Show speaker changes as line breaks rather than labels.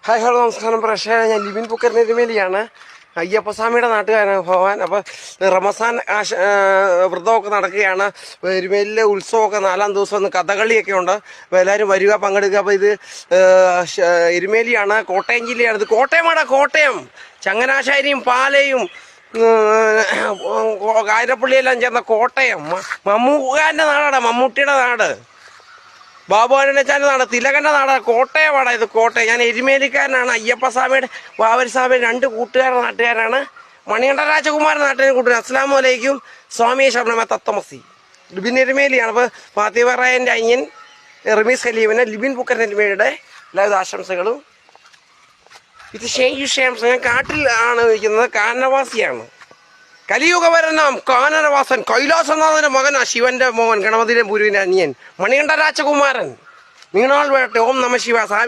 Hi hello നമസ്കാരം പ്രേക്ഷകരെ, ഞാൻ ലിബിൻ പുക്കരനെരുമേലിയാണ്. അയ്യപ്പസ്വാമിയുടെ നാട്ടുകാരാണ് ഭഗവാൻ. അപ്പോൾ റമസാൻ വ്രതമൊക്കെ നടക്കുകയാണ്. എരുമേലിലെ ഉത്സവമൊക്കെ 4-ാം ദിവസം ഒന്ന് കഥകളിയൊക്കെ ഉണ്ട്. അപ്പോൾ എല്ലാവരും വരിക, പങ്കെടുക്കുക. അപ്പോൾ ഇത് എരുമേലിയാണ്, കോട്ടയം ജില്ലയാണ്. ഇത് കോട്ടയമാണ്, കോട്ടയം. ചങ്ങനാശ്ശേരിയും പാലയും കായരപ്പള്ളിയെല്ലാം ചേർന്ന കോട്ടയം. മമ്മൂക്കാൻ്റെ നാടാണ്, മമ്മൂട്ടിയുടെ നാട്, ബാബുവാനച്ചാൻ്റെ നാട്, തിലകൻ്റെ നാട്, കോട്ടയമാണ്. ഇത് കോട്ടയം. ഞാൻ എരുമേലിക്കാരനാണ്. അയ്യപ്പസ്വാമിയുടെ വാവരിസ്വാമിയുടെ 2 കൂട്ടുകാരുടെ നാട്ടുകാരാണ്. മണികണ്ഠ രാജകുമാരൻ നാട്ടിലെ കൂട്ടുകാർ. അസ്സലാമു അലൈക്കും, സ്വാമിയെ ശരണമേ തത്തമസി. ലിബിൻ എരുമേലിയാണ്. അപ്പോൾ ഫാത്തിമറായൻ്റെ അനിയൻ റമീസ് ഖലീഫിന് ലിബിൻ പുക്കരനെരുമേലിയുടെ എല്ലാവിധ ആശംസകളും. ഇത് ഷേംസ്. ഞാൻ കാട്ടിൽ ആണ് ഇരിക്കുന്നത്, കാനനവാസിയാണ്. കലിയുഗവരനാം കാനനവാസൻ കൈലാസനാഥന്റെ മകനാ, ശിവന്റെ മോഹൻ, ഗണപതിയുടെ ഗുരുവിന്റെ അനിയൻ, മണികണ്ഠ രാജകുമാരൻ, മീണാൾ വേട്ടെ. ഓം നമ ശിവ.